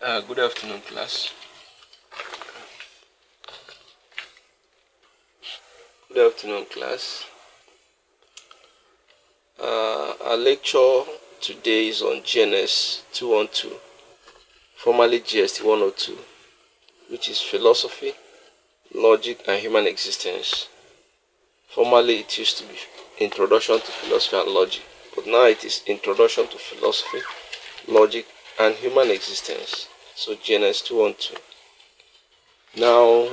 Good afternoon, class. Good afternoon, class. Our lecture today is on GNS 212, formerly GST 102, which is philosophy, logic, and human existence. Formerly, it used to be Introduction to Philosophy and Logic, but now it is Introduction to Philosophy, Logic, and Human Existence. So GNS 212. Now,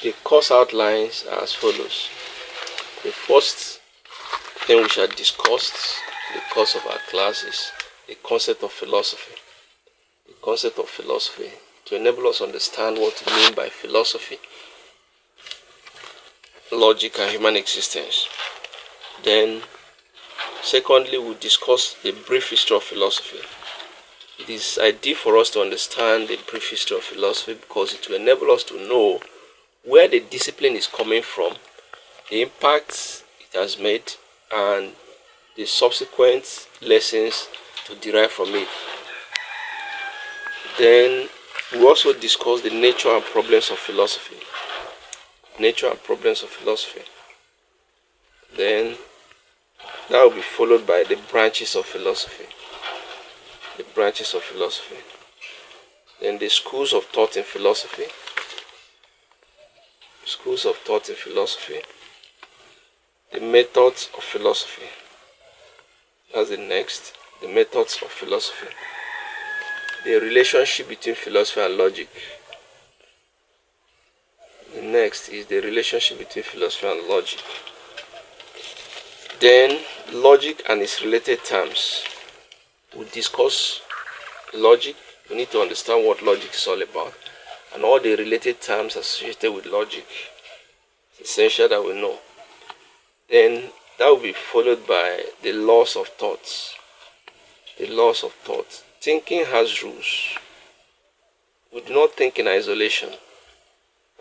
the course outlines are as follows. The first thing we shall discuss in the course of our class is the concept of philosophy. The concept of philosophy to enable us to understand what we mean by philosophy, logic, and human existence. Then, secondly, we'll discuss the brief history of philosophy. It is ideal for us to understand the brief history of philosophy because it will enable us to know where the discipline is coming from, the impacts it has made, and the subsequent lessons to derive from it. Then we also discuss the nature and problems of philosophy. Nature and problems of philosophy. Then that will be followed by the branches of philosophy. The branches of philosophy. Then the schools of thought in philosophy. Schools of thought in philosophy. The methods of philosophy. That's the next. The methods of philosophy. The relationship between philosophy and logic. The next is the relationship between philosophy and logic. Then logic and its related terms. We'll discuss logic. We need to understand what logic is all about and all the related terms associated with logic. It's essential that we know. Then that will be followed by the laws of thought. The laws of thought. Thinking has rules. We do not think in isolation.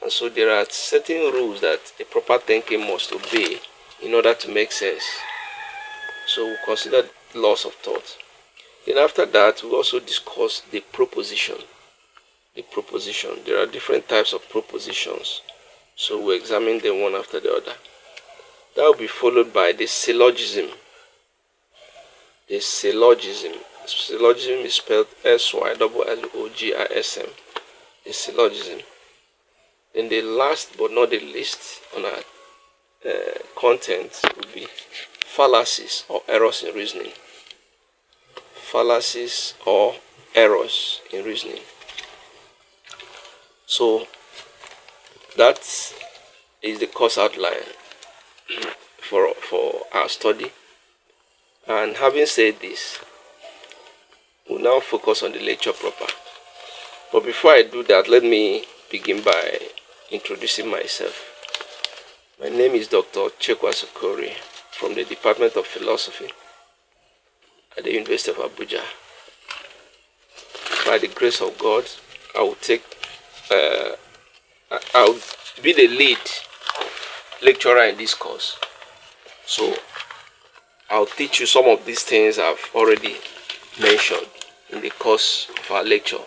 And so there are certain rules that a proper thinking must obey in order to make sense. So we'll consider laws of thought. Then after that, we'll also discuss the proposition. The proposition. There are different types of propositions. So we'll examine them one after the other. That will be followed by the syllogism. The syllogism. Syllogism is spelled S-Y-L-L-O-G-I-S-M. The syllogism. Then the last but not the least on our content will be fallacies or errors in reasoning. Fallacies or errors in reasoning. So that is the course outline for our study. And having said this, we'll now focus on the lecture proper. But before I do that, let me begin by introducing myself. My name is Dr. Chekwa Sokori from the Department of Philosophy at the University of Abuja. By the grace of God, I'll be the lead lecturer in this course. So I'll teach you some of these things I've already mentioned in the course of our lecture.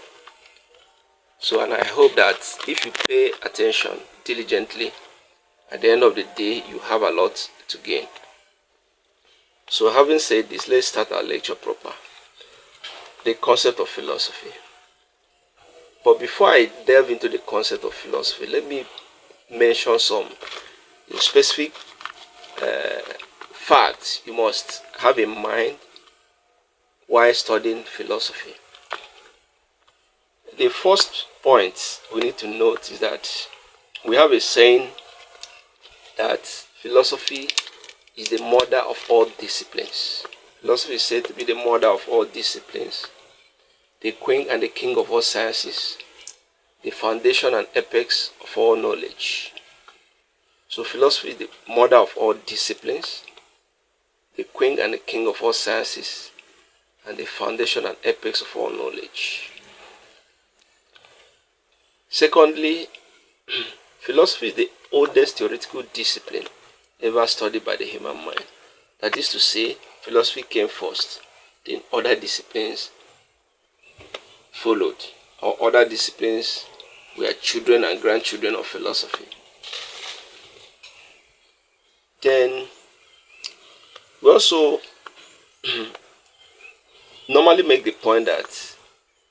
So, and I hope that if you pay attention diligently, at the end of the day, you have a lot to gain. So having said this, let's start our lecture proper. The concept of philosophy. But before I delve into the concept of philosophy, let me mention some specific facts you must have in mind while studying philosophy. The first point we need to note is that we have a saying that philosophy is the mother of all disciplines. Philosophy is said to be the mother of all disciplines, the queen and the king of all sciences, the foundation and apex of all knowledge. So philosophy is the mother of all disciplines, the queen and the king of all sciences, and the foundation and apex of all knowledge. Secondly, philosophy is the oldest theoretical discipline ever studied by the human mind. That is to say, philosophy came first, then other disciplines followed or other disciplines, we are children and grandchildren of philosophy. Then we also normally make the point that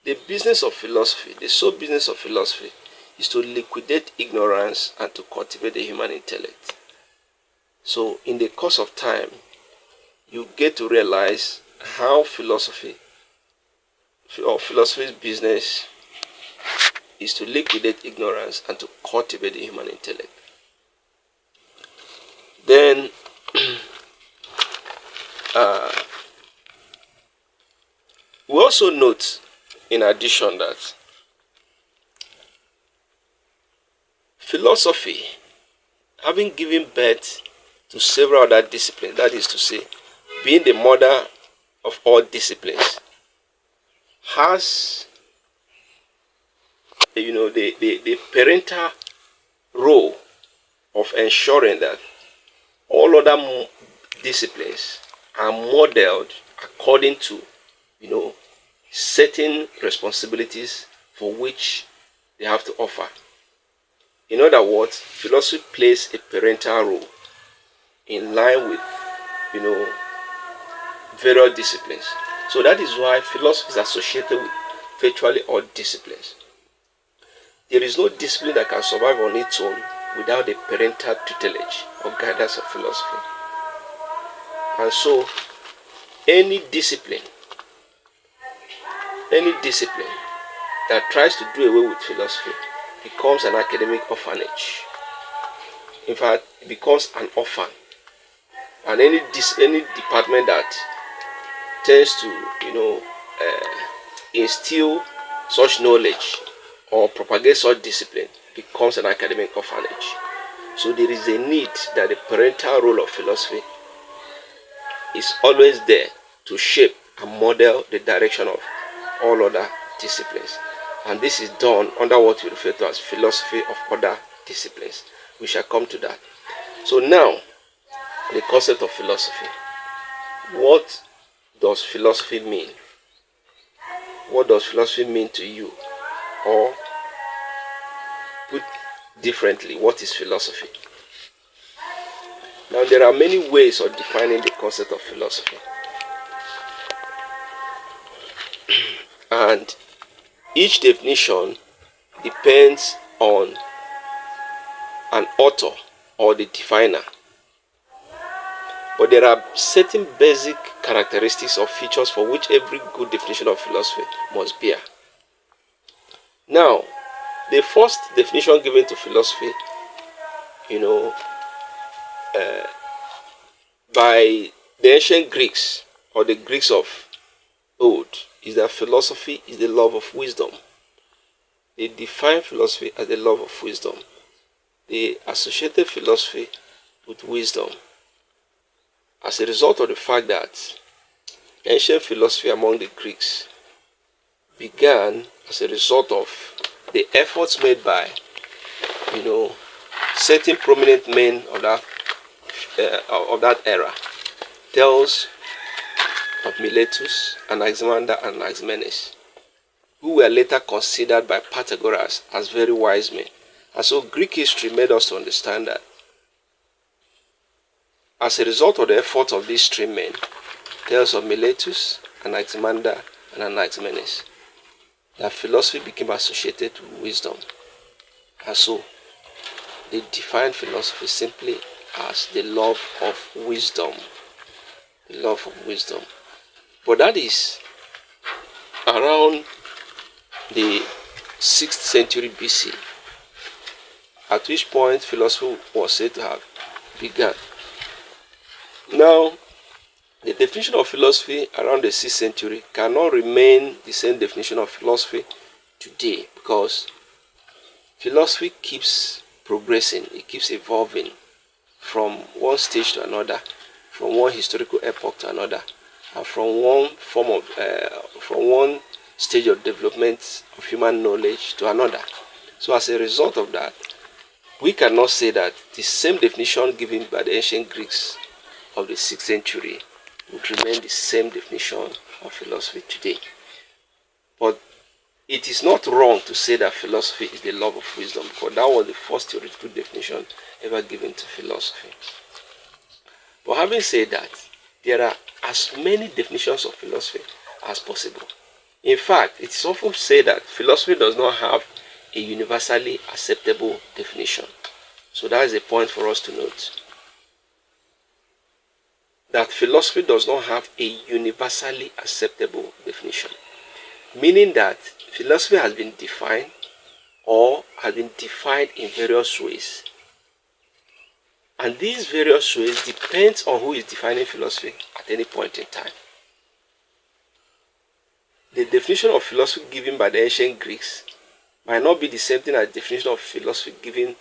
the business of philosophy, the sole business of philosophy, is to liquidate ignorance and to cultivate the human intellect. So in the course of time, you get to realize how philosophy's business is to liquidate ignorance and to cultivate the human intellect. Then we also note, in addition, that philosophy, having given birth to several other disciplines, that is to say, being the mother of all disciplines, has the parental role of ensuring that all other disciplines are modeled according to certain responsibilities for which they have to offer. In other words, philosophy plays a parental role in line with various disciplines. So that is why philosophy is associated with virtually all disciplines. There is no discipline that can survive on its own without the parental tutelage or guidance of philosophy. And so any discipline that tries to do away with philosophy becomes an academic orphanage. In fact, it becomes an orphan. And any department that tends to instill such knowledge or propagate such discipline becomes an academic orphanage. So there is a need that the parental role of philosophy is always there to shape and model the direction of all other disciplines. And this is done under what we refer to as philosophy of other disciplines. We shall come to that. So now, the concept of philosophy. What does philosophy mean? What does philosophy mean to you? Or put differently, what is philosophy? Now, there are many ways of defining the concept of philosophy. And each definition depends on an author or the definer. But there are certain basic characteristics or features for which every good definition of philosophy must bear. Now, the first definition given to philosophy, by the ancient Greeks or the Greeks of old, is that philosophy is the love of wisdom. They define philosophy as the love of wisdom. They associated philosophy with wisdom as a result of the fact that ancient philosophy among the Greeks began as a result of the efforts made by certain prominent men of that era. Those of Miletus, Anaximander, and Anaximenes, who were later considered by Pythagoras as very wise men. And so Greek history made us to understand that as a result of the efforts of these three men, Thales of Miletus, Anaximander, and Anaximenes, that philosophy became associated with wisdom. And so they defined philosophy simply as the love of wisdom. The love of wisdom. But that is around the 6th century BC, at which point philosophy was said to have begun. Now, the definition of philosophy around the 6th century cannot remain the same definition of philosophy today, because philosophy keeps progressing, it keeps evolving from one stage to another, from one historical epoch to another, and from one stage of development of human knowledge to another. So as a result of that, we cannot say that the same definition given by the ancient Greeks of the 6th century would remain the same definition of philosophy today. But it is not wrong to say that philosophy is the love of wisdom, because that was the first theoretical definition ever given to philosophy. But having said that, there are as many definitions of philosophy as possible. In fact, it is often said that philosophy does not have a universally acceptable definition. So that is a point for us to note. That philosophy does not have a universally acceptable definition. Meaning that philosophy has been defined or has been defined in various ways. And these various ways depends on who is defining philosophy at any point in time. The definition of philosophy given by the ancient Greeks might not be the same thing as the definition of philosophy given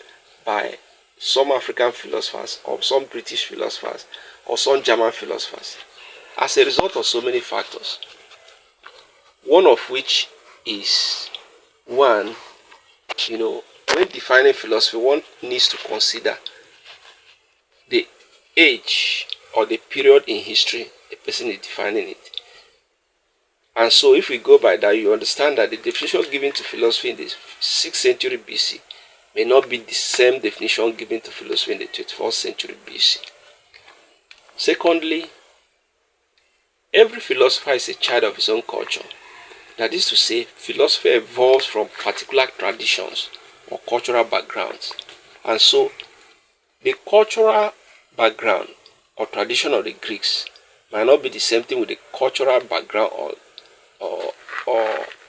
by some African philosophers or some British philosophers or some German philosophers, as a result of so many factors. One of which is, one, when defining philosophy, one needs to consider the age or the period in history a person is defining it. And so if we go by that, you understand that the definition given to philosophy in the 6th century BC may not be the same definition given to philosophy in the 21st century BC. Secondly, every philosopher is a child of his own culture. That is to say, philosophy evolves from particular traditions or cultural backgrounds. And so, the cultural background or tradition of the Greeks might not be the same thing with the cultural background or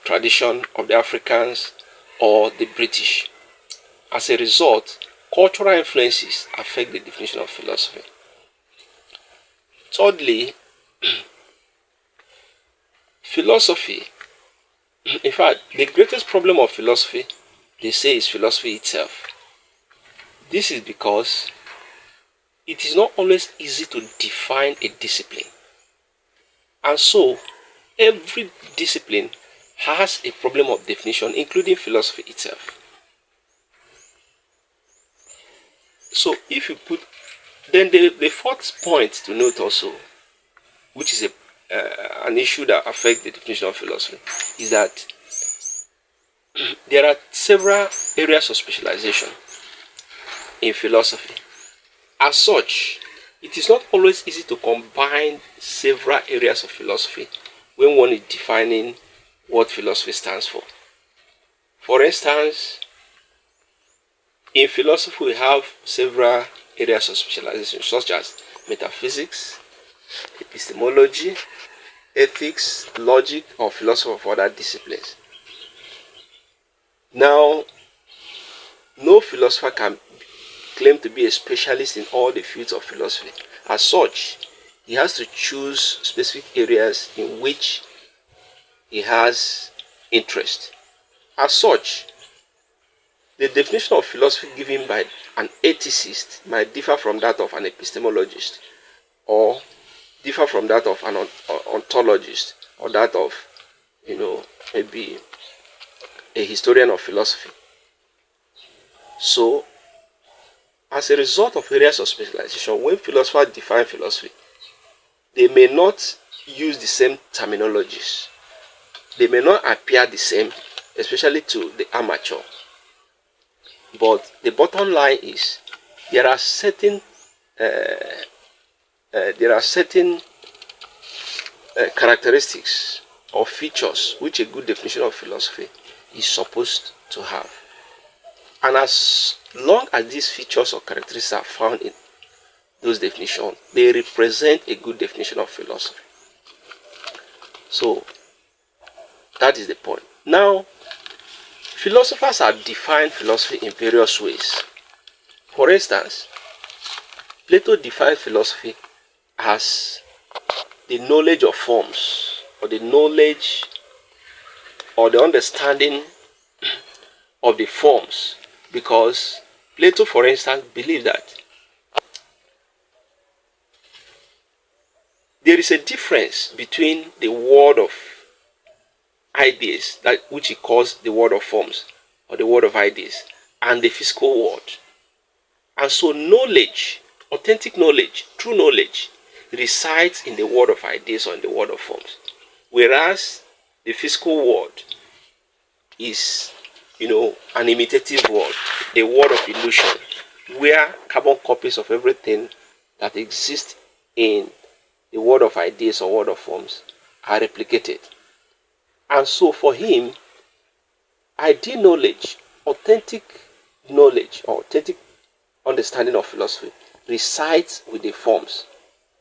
tradition of the Africans or the British. As a result, cultural influences affect the definition of philosophy. Thirdly, philosophy, in fact, the greatest problem of philosophy, they say, is philosophy itself. This is because it is not always easy to define a discipline. And so, every discipline has a problem of definition, including philosophy itself. So, if you put, then the fourth point to note also, which is an issue that affects the definition of philosophy, is that there are several areas of specialization in philosophy. As such, it is not always easy to combine several areas of philosophy when one is defining what philosophy stands for. For instance, in philosophy we have several areas of specialization such as metaphysics, epistemology, ethics, logic, or philosophy of other disciplines. Now, no philosopher can claim to be a specialist in all the fields of philosophy. As such, he has to choose specific areas in which he has interest. As such, the definition of philosophy given by an ethicist might differ from that of an epistemologist, or differ from that of an ontologist, or that of, maybe a historian of philosophy. So, as a result of areas of specialization, when philosophers define philosophy, they may not use the same terminologies. They may not appear the same, especially to the amateur. But the bottom line is there are certain characteristics or features which a good definition of philosophy is supposed to have. And as long as these features or characteristics are found in those definitions, they represent a good definition of philosophy. So, that is the point. Now, philosophers have defined philosophy in various ways. For instance, Plato defined philosophy as the knowledge of forms, or the knowledge or the understanding of the forms, because Plato, for instance, believed that there is a difference between the world of ideas, that which he calls the world of forms or the world of ideas, and the physical world. And so knowledge, authentic knowledge, true knowledge, resides in the world of ideas or in the world of forms, whereas the physical world is, an imitative world, a world of illusion, where carbon copies of everything that exists in the world of ideas or world of forms are replicated. And so for him, ideal knowledge or authentic understanding of philosophy resides with the forms.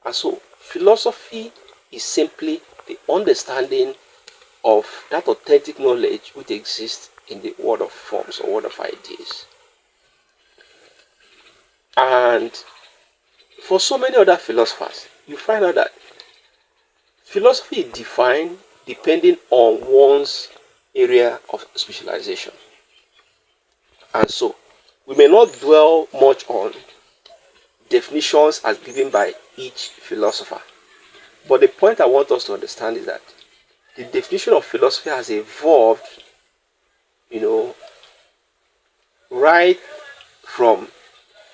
And so philosophy is simply the understanding of that authentic knowledge which exists in the world of forms or world of ideas. And for so many other philosophers, you find out that philosophy is defined depending on one's area of specialization. And so we may not dwell much on definitions as given by each philosopher. But the point I want us to understand is that the definition of philosophy has evolved, right from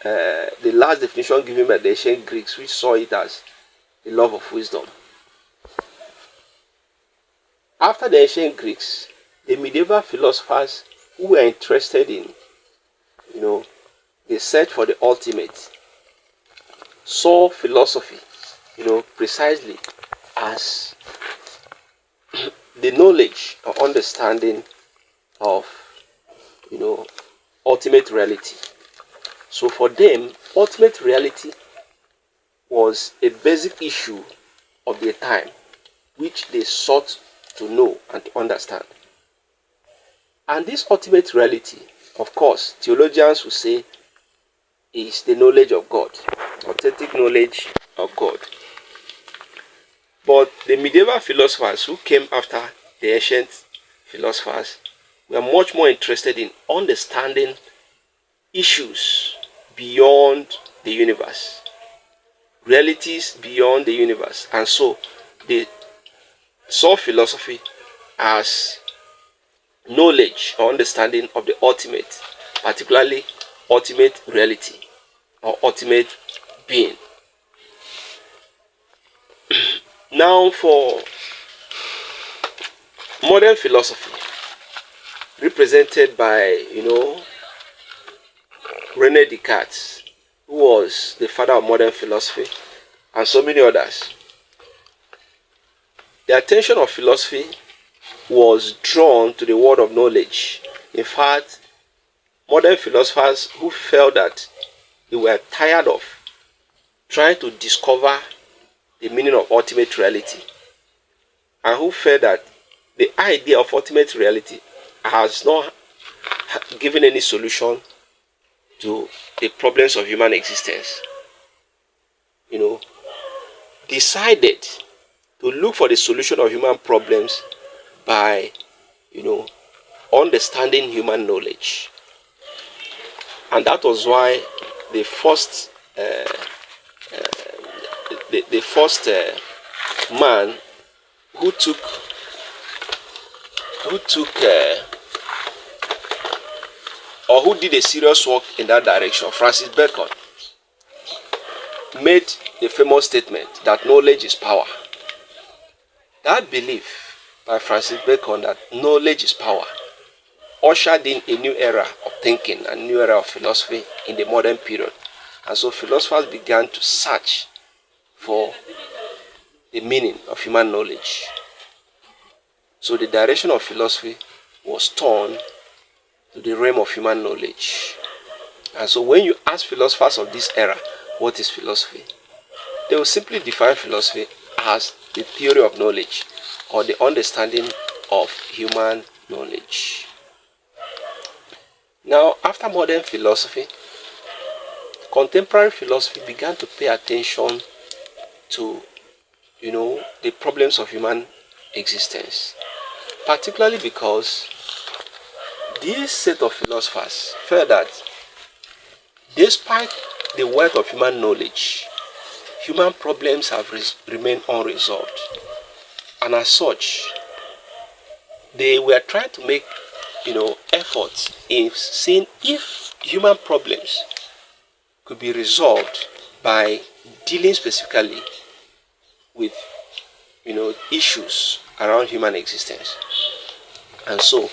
the last definition given by the ancient Greeks, which saw it as the love of wisdom. After the ancient Greeks, the medieval philosophers who were interested in, the search for the ultimate, saw philosophy, precisely as the knowledge or understanding of, ultimate reality. So for them, ultimate reality was a basic issue of their time, which they sought to know and to understand. And this ultimate reality, of course, theologians will say, is the knowledge of God, authentic knowledge of God. But the medieval philosophers who came after the ancient philosophers were much more interested in understanding issues beyond the universe, realities beyond the universe. And so they saw philosophy as knowledge or understanding of the ultimate, particularly ultimate reality or ultimate being. Now for modern philosophy, represented by, René Descartes, who was the father of modern philosophy, and so many others, the attention of philosophy was drawn to the world of knowledge. In fact, modern philosophers who felt that they were tired of trying to discover the meaning of ultimate reality, and who felt that the idea of ultimate reality has not given any solution to the problems of human existence, decided to look for the solution of human problems by, understanding human knowledge. And that was why the first man who took or who did a serious work in that direction, Francis Bacon, made the famous statement that knowledge is power. That belief by Francis Bacon that knowledge is power ushered in a new era of thinking and new era of philosophy in the modern period. And so philosophers began to search for the meaning of human knowledge. So the direction of philosophy was turned to the realm of human knowledge. And so when you ask philosophers of this era, what is philosophy? They will simply define philosophy as the theory of knowledge or the understanding of human knowledge. Now, after modern philosophy, contemporary philosophy began to pay attention to, the problems of human existence, particularly because this set of philosophers felt that despite the wealth of human knowledge, human problems have remained unresolved. And as such, they were trying to make, efforts in seeing if human problems could be resolved by dealing specifically with, issues around human existence. And so